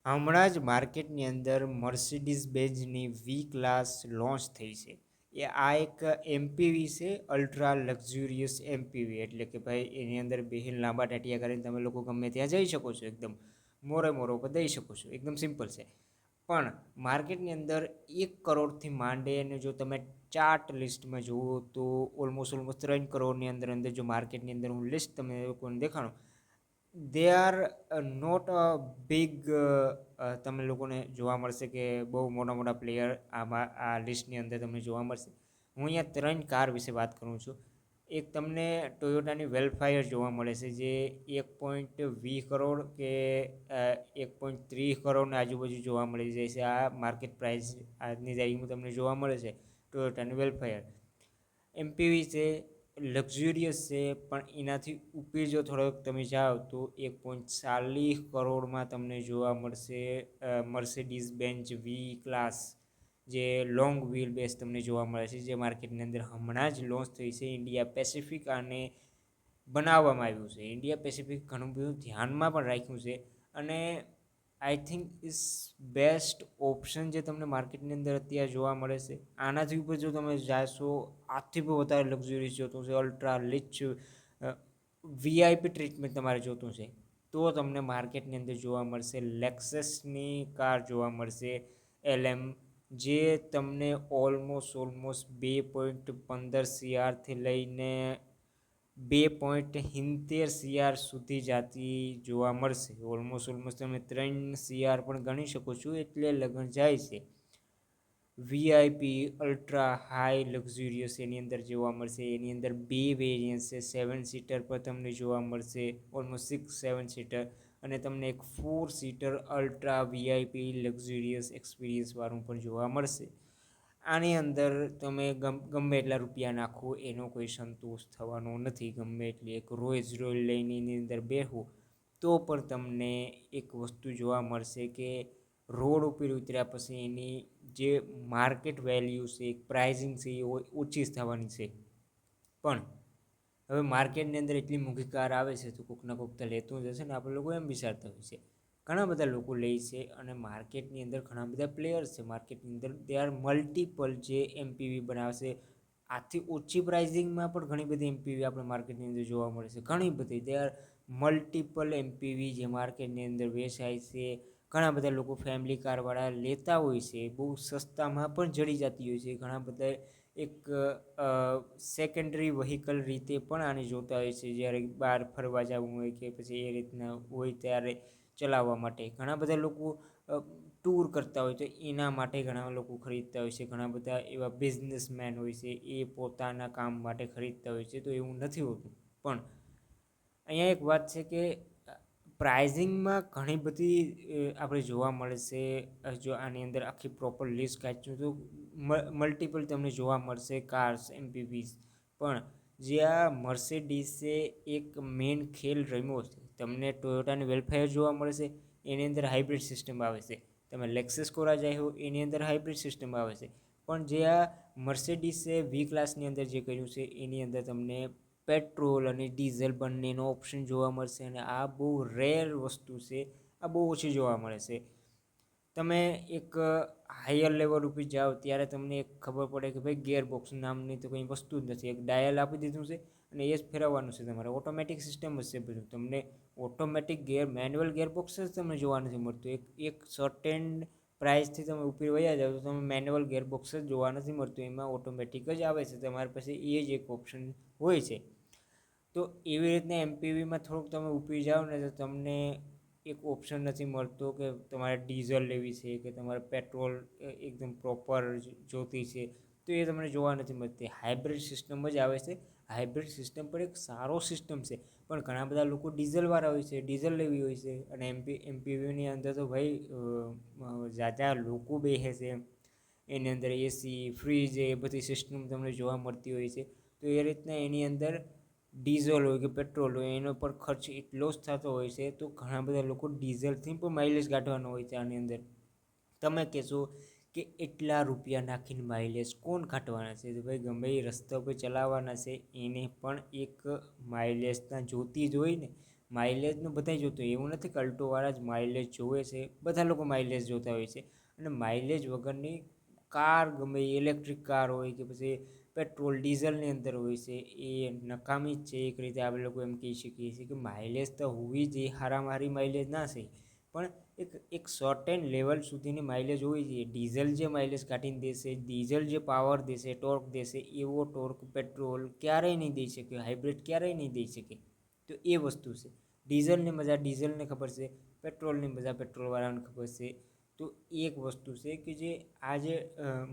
હમણાં જ માર્કેટની અંદર મર્સિડીઝ બેન્ઝની વી ક્લાસ લોન્ચ થઈ છે. આ એક એમપીવી છે, અલ્ટ્રા લક્ઝુરિયસ એમપીવી. એટલે કે ભાઈ એની અંદર બેહીને લાંબા ટાટિયા કરીને તમે લોકો ગમે ત્યાં જઈ શકો છો, એકદમ મોરે પર દઈ શકો છો, એકદમ સિમ્પલ છે. પણ માર્કેટની અંદર 1 કરોડથી માંડે, અને જો તમે ચાર્ટ લિસ્ટમાં જુઓ તો ઓલમોસ્ટ 3 કરોડની અંદર જો માર્કેટની અંદર હું લિસ્ટ તમને લોકોને દેખાડું, they are not a big, તમે લોકોને જોવા મળશે કે બહુ મોટા મોટા પ્લેયર આમાં આ લિસ્ટની અંદર તમને જોવા મળશે. હું અહીંયા 3 કાર વિશે વાત કરું છું. એક તમને ટોયોટાની વેલફાયર જોવા મળે છે, જે 1.20 કરોડ કે 1.30 કરોડની આજુબાજુ જોવા મળી જાય છે. આ માર્કેટ પ્રાઇસ આજની તારીખમાં તમને જોવા મળે છે ટોયોટાની વેલફાયર. એમપીવી છે, લક્ઝુરિયસ છે, પણ એનાથી ઉપર જો થોડોક તમે જાઓ તો 1.40 કરોડમાં તમને જોવા મળશે મર્સિડીઝ બેન્ઝ વી ક્લાસ, જે લોંગ વ્હીલ બેઝ તમને જોવા મળે છે, જે માર્કેટની અંદર હમણાં જ લોન્ચ થઈ છે. ઇન્ડિયા પેસિફિક આને બનાવવામાં આવ્યું છે. ઇન્ડિયા પેસિફિક ઘણું બધું ધ્યાનમાં પણ રાખ્યું છે, અને I think is best option જે તમને માર્કેટની અંદર અત્યારે જોવા મળે છે. આનાથી ઉપર જો તમે જાશો, આથી પણ વધારે લક્ઝરીઝ જોતું છે, અલ્ટ્રા રિચ વીઆઈપી ટ્રીટમેન્ટ તમારે જોતું છે, તો તમને માર્કેટની અંદર જોવા મળશે લેક્સસની કાર જોવા મળશે, એલએમ, જે તમને ઓલમોસ્ટ 2.15 CRથી લઈને 2.70 CR સુધી જાતી જોવા મળશે. ઓલમોસ્ટ તમે 3 CR પણ ગણી શકો છો, એટલે લગન જાય છે. વીઆઈપી અલ્ટ્રા હાઈ લક્ઝુરિયસ એની અંદર જોવા મળશે. એની અંદર 2 વેરિયન્ટ છે. 7 સીટર પર તમને જોવા મળશે, ઓલમોસ્ટ 6-7 સીટર, અને તમને એક 4 સીટર અલ્ટ્રા વીઆઈપી લક્ઝુરિયસ એક્સપિરિયન્સવાળું પણ જોવા મળશે. આની અંદર તમે ગમે એટલા રૂપિયા નાખો એનો કોઈ સંતોષ થવાનો નથી. ગમે એટલી એક રોયલ્સ રોયલ લઈને એની અંદર બેહો તો પણ તમને એક વસ્તુ જોવા મળશે કે રોડ ઉપર ઉતર્યા પછી એની જે માર્કેટ વેલ્યુ છે, એક પ્રાઇઝિંગ છે, એ ઓછી થવાની છે. પણ હવે માર્કેટની અંદર એટલી મોંઘી કાર આવે છે તો કોઈક ના કોઈક તો લેતું જ હશે ને. આપણે લોકો એમ વિચારતા હોય છે, ઘણા બધા લોકો લે છે, અને માર્કેટની અંદર ઘણા બધા પ્લેયર્સ છે. માર્કેટની અંદર દે આર મલ્ટિપલ જે એમપીવી બનાવશે. આથી ઓછી પ્રાઇઝિંગમાં પણ ઘણી બધી એમપીવી આપણે માર્કેટની અંદર જોવા મળે છે. ઘણી બધી દે આર મલ્ટિપલ એમપીવી જે માર્કેટની અંદર વેચાય છે. ઘણા બધા લોકો ફેમિલી કારવાળા લેતા હોય છે, બહુ સસ્તામાં પણ જડી જતી હોય છે. ઘણા બધા એક સેકન્ડરી વ્હીકલ રીતે પણ આને જોતા હોય છે, જ્યારે બહાર ફરવા જવું હોય કે પછી એ રીતના હોય ત્યારે ચલાવવા માટે. ઘણા બધા લોકો ટૂર કરતા હોય તો એના માટે ઘણા લોકો ખરીદતા હોય છે. ઘણા બધા એવા બિઝનેસમેન હોય છે, એ પોતાના કામ માટે ખરીદતા હોય છે. તો એવું નથી હોતું. પણ અહીંયા એક વાત છે કે પ્રાઇઝિંગમાં ઘણી બધી આપણે જોવા મળે છે. જો આની અંદર આખી પ્રોપર લિસ્ટ કાઢશું તો મલ્ટિપલ તમને જોવા મળશે કાર્સ, એમપીવીઝ. પણ જે આ મર્સિડીઝે એક મેઇન ખેલ રમ્યો છે. તમને ટોયોટાની વેલફેયર જોવા મળશે, એની અંદર હાઇબ્રિડ સિસ્ટમ આવે છે. તમે લેક્સસ કોરા જાય હો, એની અંદર હાઇબ્રિડ સિસ્ટમ આવે છે. પણ જે આ મર્સિડીઝે વી ક્લાસની અંદર જે કર્યું છે, એની અંદર તમને પેટ્રોલ અને ડીઝલ બંનેનો ઓપ્શન જોવા મળશે, અને આ બહુ રેર વસ્તુ છે. આ બહુ ઓછી જોવા મળે છે. તમે એક હાયર લેવલ ઉપર જાઓ ત્યારે તમને એક ખબર પડે કે ભાઈ ગિયરબોક્સ નામની તો કંઈ વસ્તુ જ નથી. એક ડાયલ આપી દીધું છે અને એ જ ફેરવવાનું છે. તમારે ઓટોમેટિક સિસ્ટમ જ છે બધું. તમને ઓટોમેટિક મેન્યુઅલ ગિયરબોક્સ જ તમને જોવા નથી મળતું. એક સર્ટેન પ્રાઇસથી તમે ઉપર વયા જાઓ તો તમે મેન્યુઅલ ગિયરબોક્સ જ જોવા નથી મળતું. એમાં ઓટોમેટિક જ આવે છે. તમારી પાસે એ જ એક ઓપ્શન હોય છે. તો એવી રીતના એમપીવીમાં થોડુંક તમે ઉપરી જાઓ ને તો તમને એક ઓપ્શન નથી મળતો કે તમારે ડીઝલ લેવી છે કે તમારે પેટ્રોલ એકદમ પ્રોપર જોતી છે, તો એ તમને જોવા નથી મળતી. હાઇબ્રિડ સિસ્ટમ જ આવે છે. હાઇબ્રિડ સિસ્ટમ પણ એક સારો સિસ્ટમ છે, પણ ઘણા બધા લોકો ડીઝલવાળા હોય છે, ડીઝલ લેવી હોય છે. અને એમપીવીની અંદર તો ભાઈ જાજા લોકો બેસે છે. એની અંદર એસી, ફ્રીજ, એ બધી સિસ્ટમ તમને જોવા મળતી હોય છે. તો એ રીતના એની અંદર ડીઝલ હોય કે પેટ્રોલ હોય એનો પર ખર્ચ એટલો જ થતો હોય છે. તો ઘણા બધા લોકો ડીઝલથી પણ માઇલેજ કાઢવાનો હોય છે. આની અંદર તમે કહેશો કે એટલા રૂપિયા નાખીને માઇલેજ કોણ કાઢવાના છે? તો ભાઈ ગમે એ રસ્તા પર ચલાવવાના છે એને પણ એક માઇલેજના જોતી જ હોય ને. માઇલેજનું બધાય જોતું હોય, એવું નથી કે અલ્ટોવાળા જ માઇલેજ જોવે છે, બધા લોકો માઇલેજ જોતા હોય છે. અને માઇલેજ વગરની કાર ગમે ઇલેક્ટ્રિક કાર હોય કે પછી પેટ્રોલ ડીઝલની અંદર હોય છે એ નકામી જ છે. એક રીતે આપણે લોકો એમ કહી શકીએ છીએ કે માઇલેજ તો હોવી જોઈએ, હારામાં હારી માઇલેજ ના છે પણ એક સર્ટેન લેવલ સુધીની માઇલેજ હોવી જોઈએ. ડીઝલ જે માઇલેજ કાઢીને દેશે, ડીઝલ જે પાવર દેશે, ટોર્ક દેશે, એવો ટોર્ક પેટ્રોલ ક્યારેય નહીં દઈ શકે, હાઇબ્રિડ ક્યારેય નહીં દઈ શકે. તો એ વસ્તુ છે. ડીઝલની મજા ડીઝલને ખબર છે, પેટ્રોલની મજા પેટ્રોલવાળાને ખબર છે. તો એક વસ્તુ છે કે જે આ જે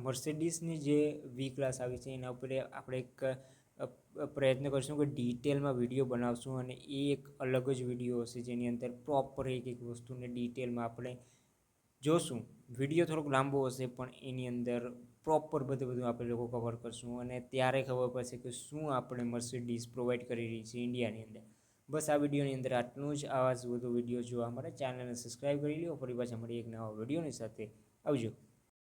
મર્સિડીઝની જે વી ક્લાસ આવી છે એના ઉપર આપણે એક પ્રયત્ન કરશું કે ડિટેલમાં વિડીયો બનાવશું, અને એ એક અલગ જ વિડીયો હશે જેની અંદર પ્રોપર એક એક વસ્તુને ડિટેલમાં આપણે જોશું. વિડીયો થોડોક લાંબો હશે પણ એની અંદર પ્રોપર બધું આપણે લોકો કવર કરશું, અને ત્યારે ખબર પડશે કે શું આપણે મર્સિડીઝ પ્રોવાઈડ કરી રહી છે ઇન્ડિયાની અંદર. બસ આ વિડીયોની અંદર આટલું જ. આવા જ વધુ વિડીયો જોવા માટે ચેનલને સબસ્ક્રાઈબ કરી લો. ફરી પાછા મળીએ એક નવા વિડીયોની સાથે. આવજો.